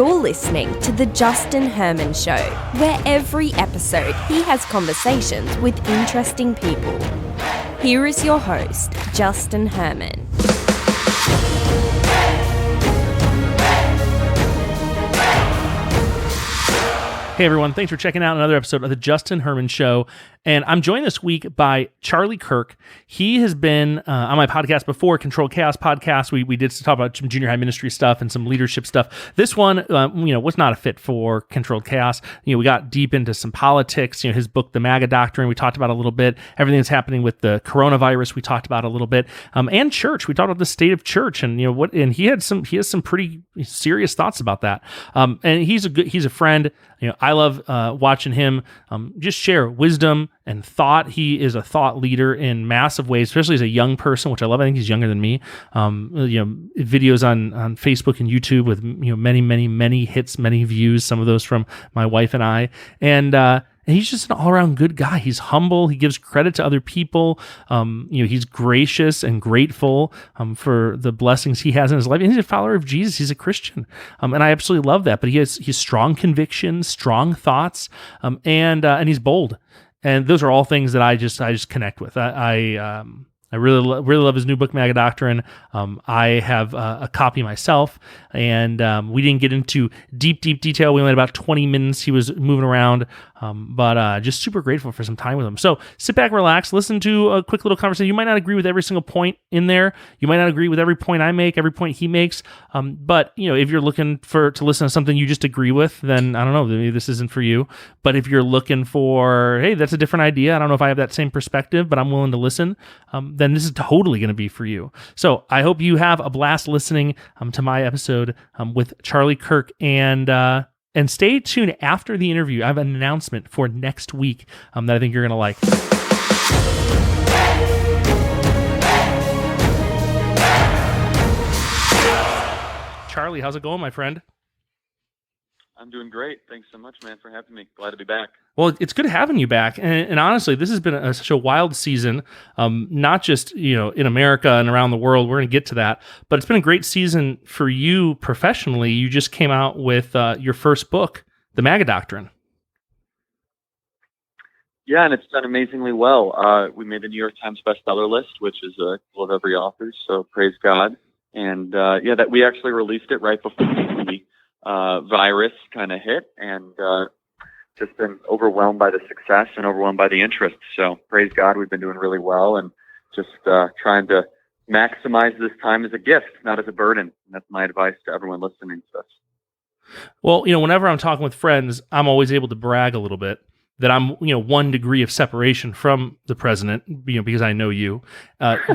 You're listening to The Justin Herman Show, where every episode he has conversations with interesting people. Here is your host, Justin Herman. Hey everyone, thanks for checking out another episode of The Justin Herman Show. And I'm joined this week by Charlie Kirk. He has been on my podcast before, Controlled Chaos podcast. We did talk about some junior high ministry stuff and some leadership stuff. This one, was not a fit for Controlled Chaos. We got deep into some politics. His book, The MAGA Doctrine, we talked about a little bit. Everything that's happening with the coronavirus, we talked about a little bit. And church, we talked about the state of church, and and he has some pretty serious thoughts about that. And he's a friend. I love watching him just share wisdom and thought. He is a thought leader in massive ways, especially as a young person, which I love. I think he's younger than me. Videos on Facebook and YouTube with many hits, many views. Some of those from my wife and I, and he's just an all-around good guy. He's humble. He gives credit to other people. He's gracious and grateful for the blessings he has in his life. And he's a follower of Jesus. He's a Christian, and I absolutely love that. But he's strong convictions, strong thoughts, and he's bold. And those are all things that I just connect with. I really love his new book, MAGA Doctrine. I have a copy myself, and we didn't get into deep detail. We only had about 20 minutes. He was moving around, but just super grateful for some time with him. So sit back, relax, listen to a quick little conversation. You might not agree with every single point in there. You might not agree with every point I make, every point he makes. But if you're looking to listen to something you just agree with, then I don't know, maybe this isn't for you. But if you're looking for, hey, that's a different idea, I don't know if I have that same perspective, but I'm willing to listen, then this is totally going to be for you. So I hope you have a blast listening to my episode with Charlie Kirk, and stay tuned after the interview. I have an announcement for next week that I think you're going to like. Charlie, how's it going, my friend? I'm doing great. Thanks so much, man, for having me. Glad to be back. Well, it's good having you back. And honestly, this has been such a wild season, not just in America and around the world. We're going to get to that. But it's been a great season for you professionally. You just came out with your first book, The MAGA Doctrine. Yeah, and it's done amazingly well. We made the New York Times bestseller list, which is a goal of every author, so praise God. And that we actually released it right before the virus kind of hit, and just been overwhelmed by the success and overwhelmed by the interest. So praise God, we've been doing really well, and just trying to maximize this time as a gift, not as a burden. And that's my advice to everyone listening to this. Well, whenever I'm talking with friends, I'm always able to brag a little bit that I'm, 1 degree of separation from the president, because I know you.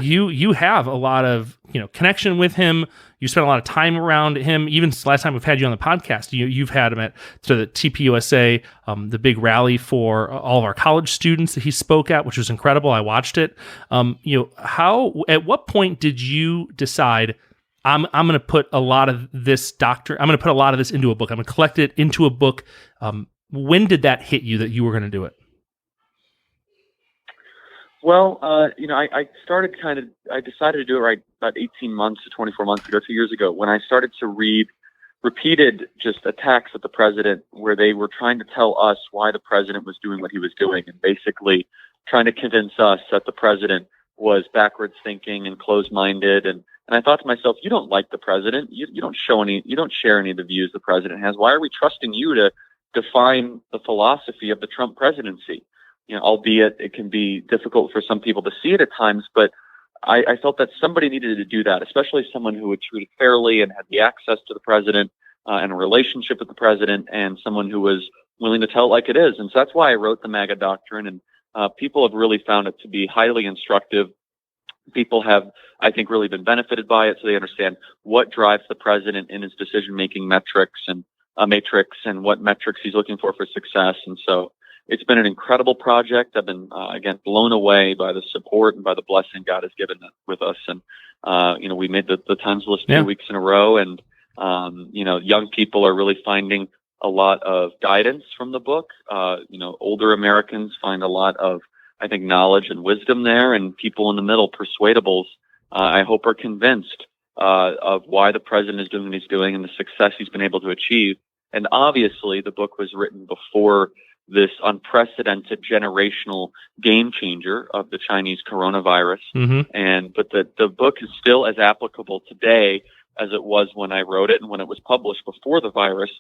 You have a lot of, connection with him. You spent a lot of time around him. Even last time we've had you on the podcast, you've had him at the TPUSA, the big rally for all of our college students that he spoke at, which was incredible. I watched it. At what point did you decide, I'm going to put a lot of this doctrine, I'm going to put a lot of this into a book, I'm going to collect it into a book? When did that hit you that you were going to do it? Well, I decided to do it right about 18 months to 24 months ago, 2 years ago, when I started to read repeated just attacks at the president, where they were trying to tell us why the president was doing what he was doing, and basically trying to convince us that the president was backwards thinking and closed-minded. And I thought to myself, you don't like the president. You don't share any of the views the president has. Why are we trusting you to define the philosophy of the Trump presidency? Albeit it can be difficult for some people to see it at times, but I felt that somebody needed to do that, especially someone who would treat it fairly and had the access to the president and a relationship with the president, and someone who was willing to tell it like it is. And so that's why I wrote the MAGA Doctrine, and people have really found it to be highly instructive. People have, I think, really been benefited by it, so they understand what drives the president in his decision-making metrics and matrix, and what metrics he's looking for success. And so it's been an incredible project. I've been, again, blown away by the support and by the blessing God has given with us. And, we made the Times list 2 weeks in a row, and, young people are really finding a lot of guidance from the book. Older Americans find a lot of, I think, knowledge and wisdom there, and people in the middle, persuadables, I hope are convinced of why the president is doing what he's doing and the success he's been able to achieve. And obviously, the book was written before this unprecedented generational game changer of the Chinese coronavirus. But the book is still as applicable today as it was when I wrote it and when it was published before the virus,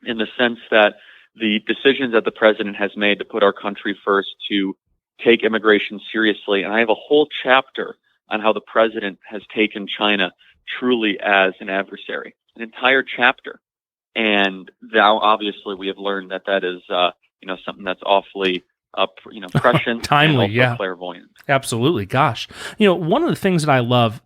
in the sense that the decisions that the president has made to put our country first, to take immigration seriously. And I have a whole chapter on how the president has taken China truly as an adversary, an entire chapter. And now, obviously, we have learned that is, something that's awfully, prescient, timely, and also clairvoyant. Absolutely. Gosh, one of the things that I love,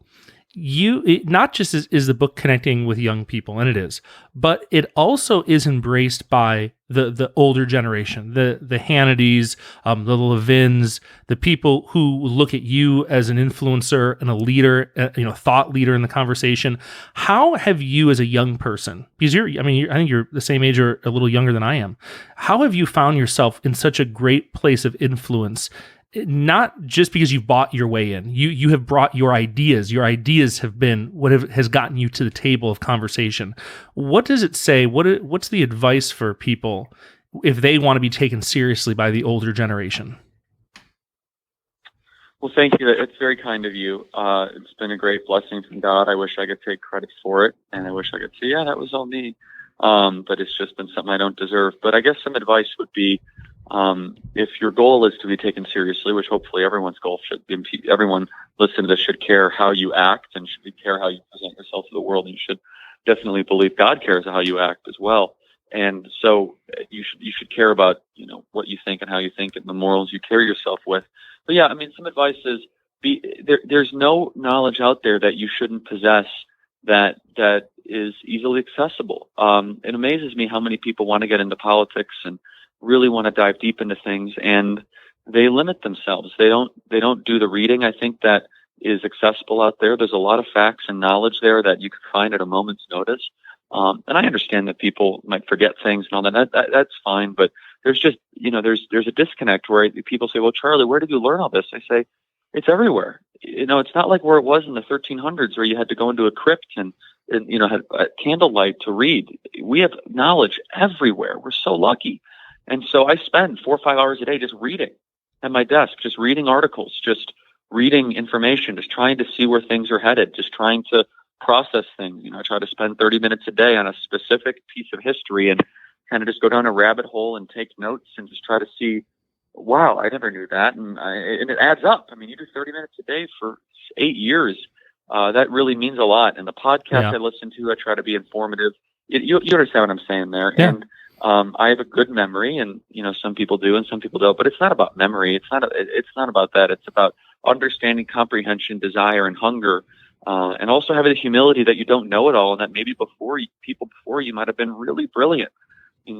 not just is the book connecting with young people, and it is, but it also is embraced by the older generation, the Hannitys, the Levins, the people who look at you as an influencer and a leader, thought leader in the conversation. How have you, as a young person, because I think you're the same age or a little younger than I am, how have you found yourself in such a great place of influence? Not just because you've bought your way in, you have brought your ideas. Your ideas have been what has gotten you to the table of conversation. What does it say? What's the advice for people if they want to be taken seriously by the older generation? Well, thank you. It's very kind of you. It's been a great blessing from God. I wish I could take credit for it, and I wish I could say, yeah, that was all me. But it's just been something I don't deserve. But I guess some advice would be, if your goal is to be taken seriously, which hopefully everyone's goal should be, everyone listening to this should care how you act and should care how you present yourself to the world. And you should definitely believe God cares how you act as well. And so you should care about, what you think and how you think and the morals you carry yourself with. But yeah, some advice is there's no knowledge out there that you shouldn't possess that is easily accessible. It amazes me how many people want to get into politics and really want to dive deep into things, and they limit themselves. They don't do the reading, I think, that is accessible out there. There's a lot of facts and knowledge there that you could find at a moment's notice. And I understand that people might forget things and all that. That's fine, but there's just, there's a disconnect where people say, well, Charlie, where did you learn all this? I say, it's everywhere. It's not like where it was in the 1300s where you had to go into a crypt and had a candlelight to read. We have knowledge everywhere. We're so lucky. And so I spend 4 or 5 hours a day just reading at my desk, just reading articles, just reading information, just trying to see where things are headed, just trying to process things. I try to spend 30 minutes a day on a specific piece of history and kind of just go down a rabbit hole and take notes and just try to see, wow, I never knew that. And it adds up. You do 30 minutes a day for 8 years. That really means a lot. And the podcast I listen to, I try to be informative. You understand what I'm saying there. Yeah. And I have a good memory, and some people do and some people don't. But it's not about memory. It's not about that. It's about understanding, comprehension, desire, and hunger, and also having the humility that you don't know it all, and that maybe people before you might have been really brilliant.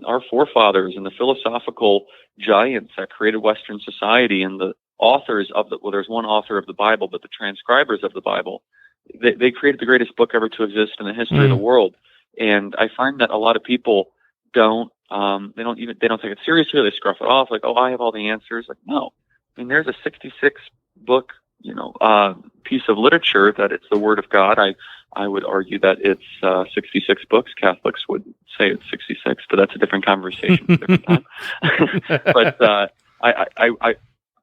Our forefathers and the philosophical giants that created Western society, and the authors of there's one author of the Bible, but the transcribers of the Bible, they created the greatest book ever to exist in the history of the world. And I find that a lot of people don't take it seriously. They scruff it off like, oh, I have all the answers. Like, no. There's a 66 book, piece of literature that it's the Word of God. I would argue that it's 66 books. Catholics would say it's 66, but that's a different conversation, a different time. But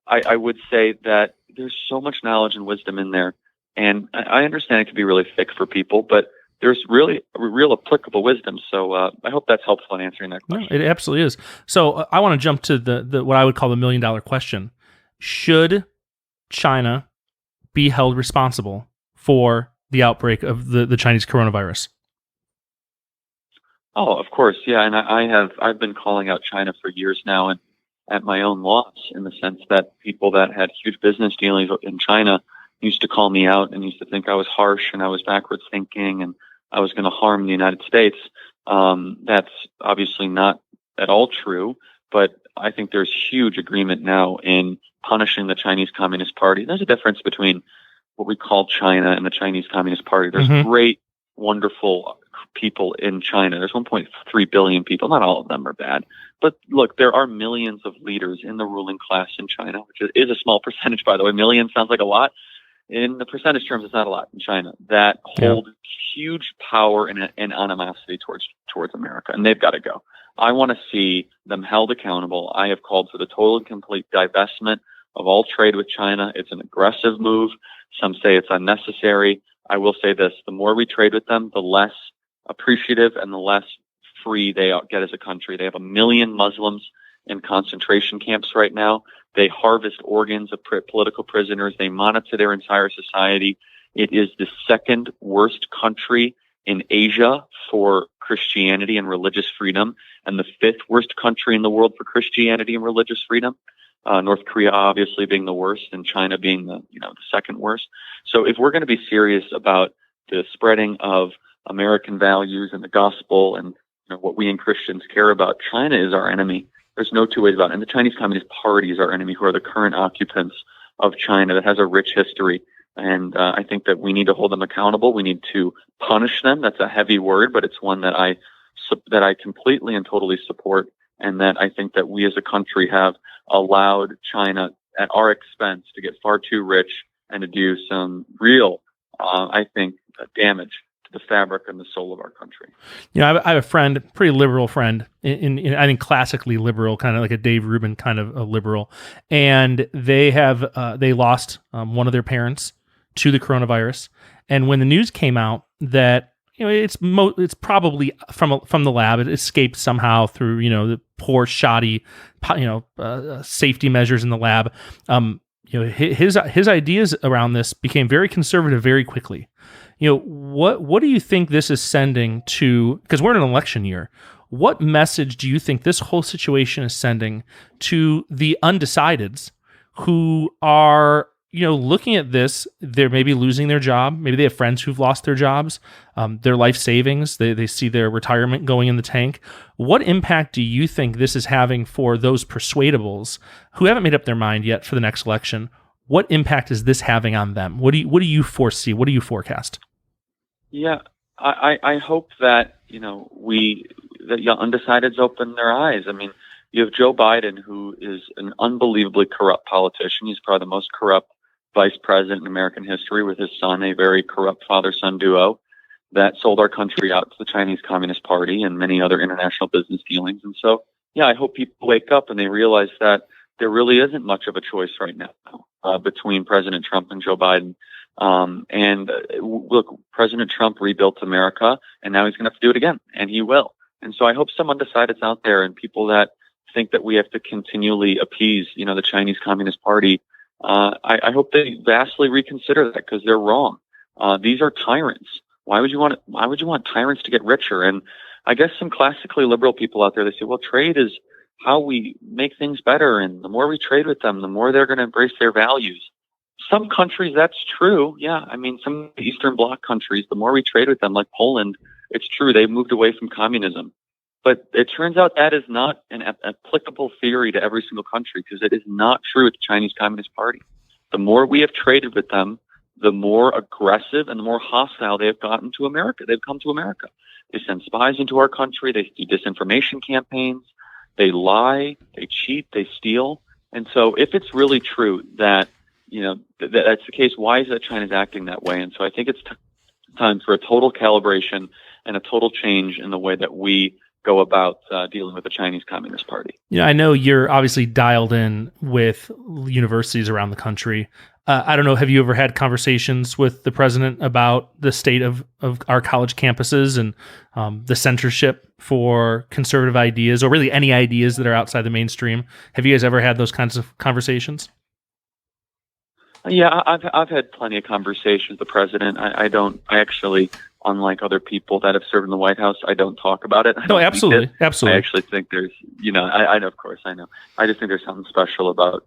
I would say that there's so much knowledge and wisdom in there, and I understand it can be really thick for people, but there's really real applicable wisdom. So I hope that's helpful in answering that question. No, it absolutely is. So I want to jump to the what I would call the $1 million question. Should China be held responsible for the outbreak of the Chinese coronavirus? Oh, of course. Yeah. And I've been calling out China for years now, and at my own loss, in the sense that people that had huge business dealings in China used to call me out and used to think I was harsh and I was backwards thinking and I was going to harm the United States. That's obviously not at all true, but I think there's huge agreement now in punishing the Chinese Communist Party. There's a difference between what we call China and the Chinese Communist Party. There's great, wonderful people in China. There's 1.3 billion people. Not all of them are bad. But look, there are millions of leaders in the ruling class in China, which is a small percentage, by the way. Million sounds like a lot. in the percentage terms, it's not a lot in China, that hold huge power and animosity towards America, and they've got to go. I want to see them held accountable. I have called for the total and complete divestment of all trade with China. It's an aggressive move. Some say it's unnecessary. I will say this: the more we trade with them, the less appreciative and the less free they get as a country. They have 1 million Muslims in concentration camps right now. They harvest organs of political prisoners. They monitor their entire society. It is the second worst country in Asia for Christianity and religious freedom, and the fifth worst country in the world for Christianity and religious freedom. North Korea obviously being the worst, and China being the second worst. So if we're going to be serious about the spreading of American values and the gospel and what we and Christians care about, China is our enemy. There's no two ways about it. And the Chinese Communist Party is our enemy, who are the current occupants of China that has a rich history. And I think that we need to hold them accountable. We need to punish them. That's a heavy word, but it's one that I completely and totally support. And that I think that we as a country have allowed China at our expense to get far too rich and to do some real, damage to the fabric and the soul of our country. I have a friend, pretty liberal friend, in I think classically liberal, kind of like a Dave Rubin kind of a liberal, and they lost one of their parents to the coronavirus. And when the news came out that it's probably from the lab, it escaped somehow through the poor, shoddy safety measures in the lab. His ideas around this became very conservative very quickly. What do you think this is sending to, because we're in an election year, what message do you think this whole situation is sending to the undecideds who are, looking at this? They're maybe losing their job. Maybe they have friends who've lost their jobs, their life savings. They see their retirement going in the tank. What impact do you think this is having for those persuadables who haven't made up their mind yet for the next election? What impact is this having on them? What do you foresee? What do you forecast? Yeah, I hope that young undecideds open their eyes. I mean, you have Joe Biden, who is an unbelievably corrupt politician. He's probably the most corrupt vice president in American history, with his son, a very corrupt father-son duo that sold our country out to the Chinese Communist Party and many other international business dealings. And so, I hope people wake up and they realize that there really isn't much of a choice right now between President Trump and Joe Biden. Look, President Trump rebuilt America, and now he's going to have to do it again, and he will. And so I hope some undecideds out there and people that think that we have to continually appease, the Chinese Communist Party, I hope they vastly reconsider that, because they're wrong. These are tyrants. Why would you want tyrants to get richer? And I guess some classically liberal people out there, they say, well, trade is how we make things better, and the more we trade with them, the more they're going to embrace their values. Some countries, that's true. Yeah, I mean, some Eastern Bloc countries, the more we trade with them, like Poland, it's true, they've moved away from communism. But it turns out that is not an applicable theory to every single country, because it is not true with the Chinese Communist Party. The more we have traded with them, the more aggressive and the more hostile they have gotten to America. They've come to America. They send spies into our country. They do disinformation campaigns. They lie. They cheat. They steal. And so if it's really true that, that's the case, why is it China's acting that way? And so I think it's time for a total calibration and a total change in the way that we go about dealing with the Chinese Communist Party. I know you're obviously dialed in with universities around the country. I don't know, have you ever had conversations with the president about the state of our college campuses and the censorship for conservative ideas, or really any ideas that are outside the mainstream? Have you guys ever had those kinds of conversations? Yeah, I've had plenty of conversations with the president. I actually, unlike other people that have served in the White House, I don't talk about it. No, absolutely. I actually think there's, I know, of course, I know. I just think there's something special about,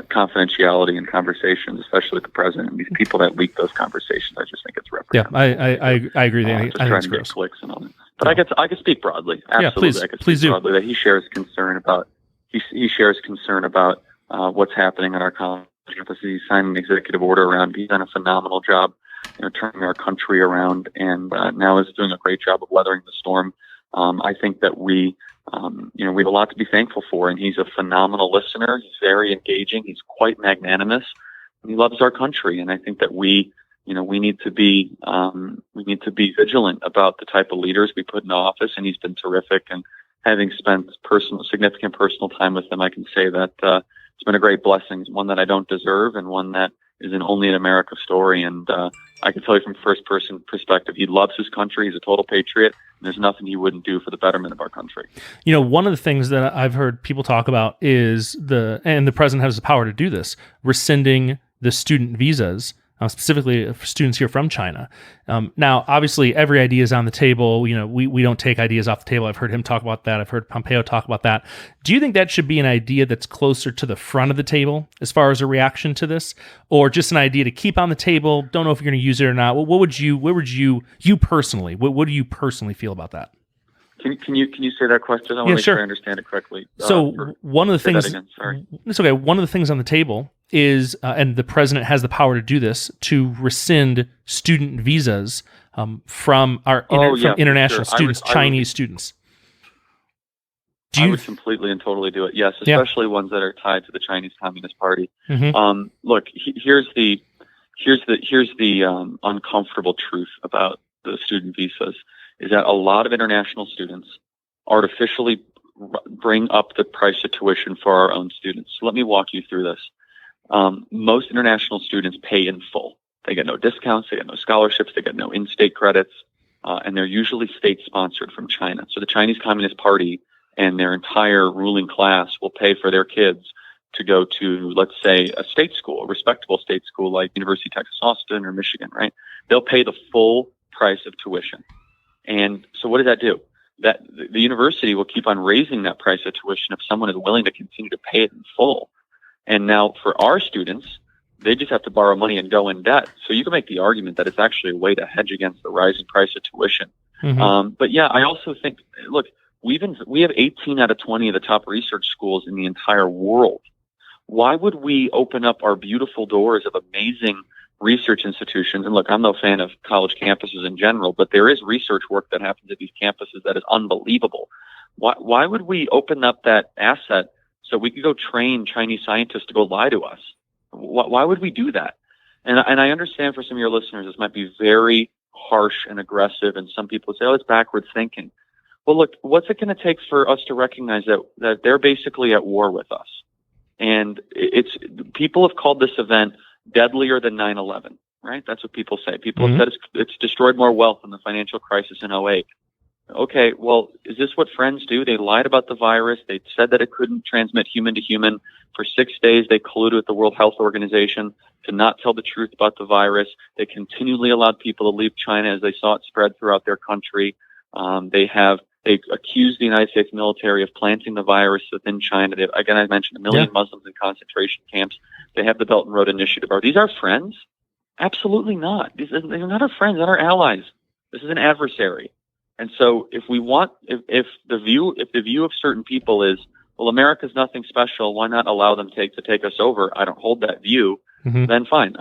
confidentiality in conversations, especially with the president. And these people that leak those conversations, I just think it's reprehensible. Yeah, I agree. Just trying to get clicks and all that. But no. I can speak broadly. Absolutely, yeah, please do. Broadly that he shares concern about what's happening on our college campus. He signed an executive order around. He's done a phenomenal job, turning our country around, and now is doing a great job of weathering the storm. I think that we have a lot to be thankful for, and he's a phenomenal listener. He's very engaging. He's quite magnanimous. he loves our country. And I think that we need to be vigilant about the type of leaders we put in office. And he's been terrific. And having spent significant personal time with him, I can say that it's been a great blessing, one that I don't deserve, and one that is an only in America story. And I can tell you from first-person perspective, he loves his country. He's a total patriot. And there's nothing he wouldn't do for the betterment of our country. One of the things that I've heard people talk about is and the president has the power to do this, rescinding the student visas, specifically for students here from China. Now, obviously, every idea is on the table. We don't take ideas off the table. I've heard him talk about that. I've heard Pompeo talk about that. Do you think that should be an idea that's closer to the front of the table as far as a reaction to this, or just an idea to keep on the table? Don't know if you're going to use it or not. What do you personally feel about that? Can you say that question? I want to make sure I understand it correctly. So one of the things, it's okay. One of the things on the table is, and the president has the power to do this, to rescind student visas from international students, Chinese students. I would completely and totally do it. Yes, especially ones that are tied to the Chinese Communist Party. Mm-hmm. Look, here's the uncomfortable truth about the student visas. Is that a lot of international students artificially bring up the price of tuition for our own students. So let me walk you through this. Most international students pay in full. They get no discounts, they get no scholarships, they get no in-state credits, and they're usually state-sponsored from China. So the Chinese Communist Party and their entire ruling class will pay for their kids to go to, let's say, a state school, a respectable state school like University of Texas Austin or Michigan, right? They'll pay the full price of tuition. And so what does that do? That the university will keep on raising that price of tuition if someone is willing to continue to pay it in full. And now for our students, they just have to borrow money and go in debt. So you can make the argument that it's actually a way to hedge against the rising price of tuition. Mm-hmm. But yeah, I also think, look, we have 18 out of 20 of the top research schools in the entire world. Why would we open up our beautiful doors of amazing research institutions? And look, I'm no fan of college campuses in general, but there is research work that happens at these campuses that is unbelievable. Why would we open up that asset so we could go train Chinese scientists to go lie to us? Why would we do that? And I understand for some of your listeners, this might be very harsh and aggressive, and some people say, oh, it's backwards thinking. Well, look, what's it going to take for us to recognize that they're basically at war with us? And people have called this event deadlier than 9/11, right? That's what people say. People have said it's destroyed more wealth than the financial crisis in 2008. Okay, well, is this what friends do? They lied about the virus. They said that it couldn't transmit human to human. For 6 days, they colluded with the World Health Organization to not tell the truth about the virus. They continually allowed people to leave China as they saw it spread throughout their country. They accused the United States military of planting the virus within China. I mentioned 1 million Muslims in concentration camps. They have the Belt and Road Initiative. Are these our friends? Absolutely not. They're not our friends, not our allies. This is an adversary. And so if the view of certain people is, well, America's nothing special, why not allow them to take us over? I don't hold that view. Mm-hmm. Then fine.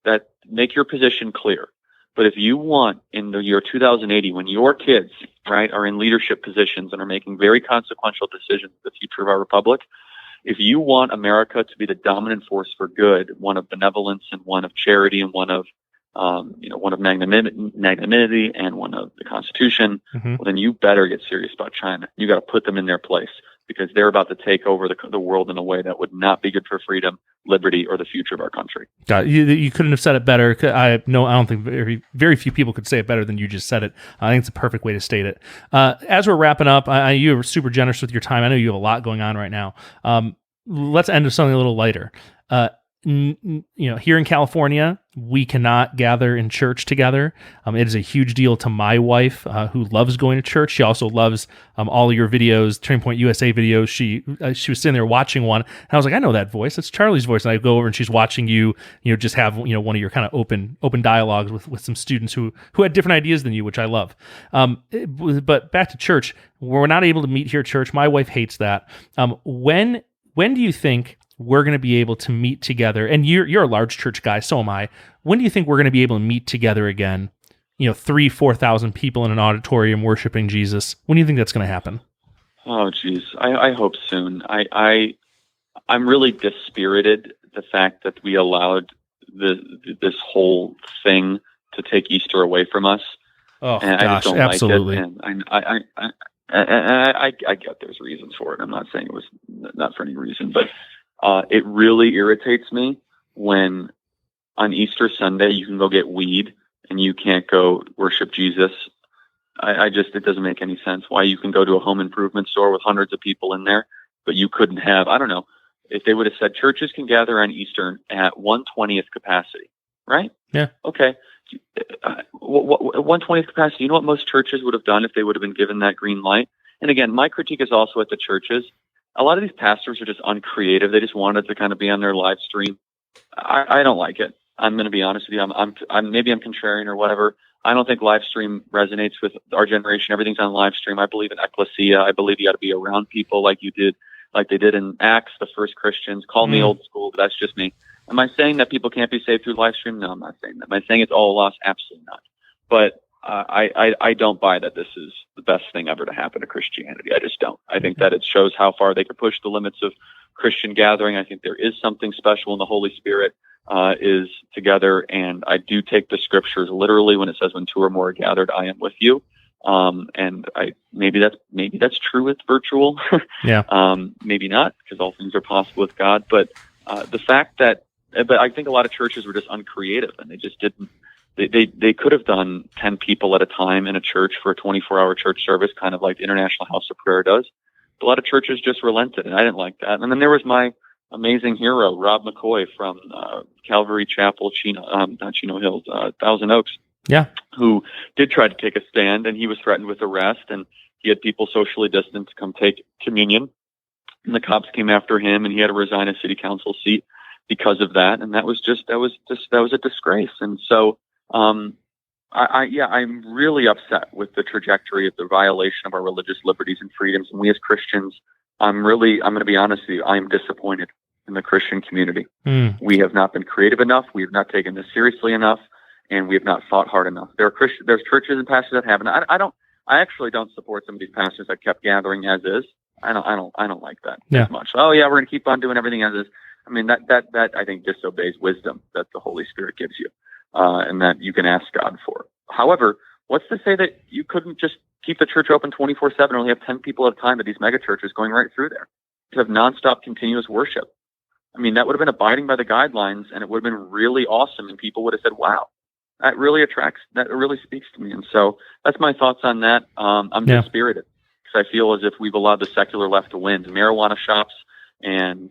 That make your position clear. But if you want, in the year 2080, when your kids, right, are in leadership positions and are making very consequential decisions for the future of our republic, if you want America to be the dominant force for good, one of benevolence and one of charity and one of magnanimity and one of the Constitution, well, then you better get serious about China. You got to put them in their place, because they're about to take over the world in a way that would not be good for freedom, liberty, or the future of our country. God, you couldn't have said it better. I don't think very few people could say it better than you just said it. I think it's a perfect way to state it. As we're wrapping up, you were super generous with your time. I know you have a lot going on right now. Let's end with something a little lighter. Here in California, we cannot gather in church together. It is a huge deal to my wife, who loves going to church. She also loves all of your videos, Turning Point USA videos. She was sitting there watching one, and I was like, I know that voice. That's Charlie's voice. And I go over, and she's watching you, just have one of your kind of open dialogues with some students who had different ideas than you, which I love. But back to church, we're not able to meet here at church. My wife hates that. When do you think we're going to be able to meet together? And you're a large church guy, so am I. When do you think we're going to be able to meet together again? 3,000-4,000 people in an auditorium worshiping Jesus. When do you think that's going to happen? Oh, geez. I hope soon. I'm really dispirited the fact that we allowed this whole thing to take Easter away from us. Oh, and gosh, I just don't absolutely. like it. And I get there's reasons for it. I'm not saying it was not for any reason, but it really irritates me when on Easter Sunday you can go get weed and you can't go worship Jesus. It doesn't make any sense why you can go to a home improvement store with hundreds of people in there, but you couldn't have, I don't know, if they would have said churches can gather on Easter at 1/20th capacity, right? Yeah. Okay. 1/20th capacity. You know what most churches would have done if they would have been given that green light? And again, my critique is also at the churches. A lot of these pastors are just uncreative. They just wanted to kind of be on their live stream. I don't like it. I'm going to be honest with you. Maybe I'm contrarian or whatever. I don't think live stream resonates with our generation. Everything's on live stream. I believe in ecclesia. I believe you got to be around people like they did in Acts, the first Christians. Call me old school, but that's just me. Am I saying that people can't be saved through live stream? No, I'm not saying that. Am I saying it's all lost? Absolutely not. But I don't buy that this is the best thing ever to happen to Christianity. I just don't. I think that it shows how far they could push the limits of Christian gathering. I think there is something special when the Holy Spirit is together, and I do take the scriptures literally when it says, "When two or more are gathered, I am with you." And maybe that's true with virtual. Yeah. Maybe not, because all things are possible with God. But the fact that, but I think a lot of churches were just uncreative, and they just didn't. They could have done 10 people at a time in a church for a 24-hour church service, kind of like the International House of Prayer does. But a lot of churches just relented, and I didn't like that. And then there was my amazing hero, Rob McCoy from Calvary Chapel, not Chino Hills, Thousand Oaks. Yeah. Who did try to take a stand, and he was threatened with arrest, and he had people socially distant to come take communion, and the cops came after him, and he had to resign his city council seat because of that. And that was a disgrace. And so, I'm really upset with the trajectory of the violation of our religious liberties and freedoms. And we as Christians, I'm going to be honest with you, I am disappointed in the Christian community. We have not been creative enough. We have not taken this seriously enough, and we have not fought hard enough. There's churches and pastors that haven't. I actually don't support some of these pastors that kept gathering as is. I don't like that as much. Oh yeah, we're going to keep on doing everything as is. I mean, that I think disobeys wisdom that the Holy Spirit gives you, and that you can ask God for. However, what's to say that you couldn't just keep the church open 24/7 and only have 10 people at a time at these mega churches going right through there to have nonstop continuous worship? I mean, that would have been abiding by the guidelines, and it would have been really awesome, and people would have said, wow, that really speaks to me. And so that's my thoughts on that. I'm dispirited because I feel as if we've allowed the secular left to win. Marijuana shops and,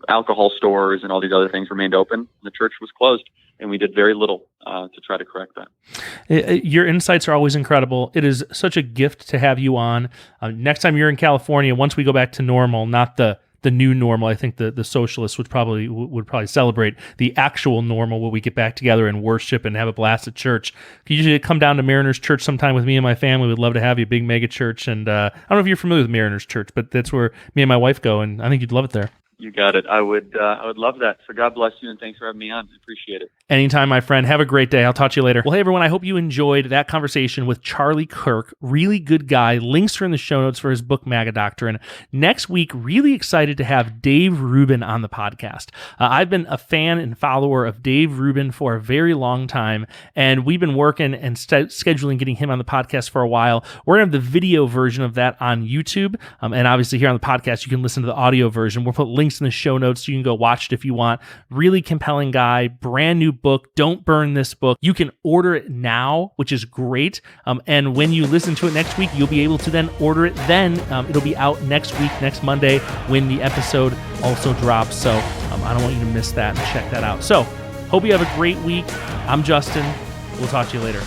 alcohol stores and all these other things remained open. The church was closed, and we did very little to try to correct that. Your insights are always incredible. It is such a gift to have you on. Next time you're in California, once we go back to normal, not the new normal, I think the socialists would probably celebrate the actual normal where we get back together and worship and have a blast at church. Could you come down to Mariners Church sometime with me and my family? We'd love to have you, big mega church. And I don't know if you're familiar with Mariners Church, but that's where me and my wife go, and I think you'd love it there. You got it. I would love that. So God bless you, and thanks for having me on. I appreciate it. Anytime, my friend. Have a great day. I'll talk to you later. Well, hey, everyone. I hope you enjoyed that conversation with Charlie Kirk. Really good guy. Links are in the show notes for his book, MAGA Doctrine. Next week, really excited to have Dave Rubin on the podcast. I've been a fan and follower of Dave Rubin for a very long time, and we've been working and scheduling getting him on the podcast for a while. We're going to have the video version of that on YouTube, and obviously here on the podcast, you can listen to the audio version. We'll put links in the show notes so you can go watch it if you want. Really compelling guy, brand new book. Don't burn this book. You can order it now, which is great. And when you listen to it next week, you'll be able to then order it then. It'll be out next week, next Monday, when the episode also drops. So I don't want you to miss that and check that out. So hope you have a great week. I'm Justin. We'll talk to you later.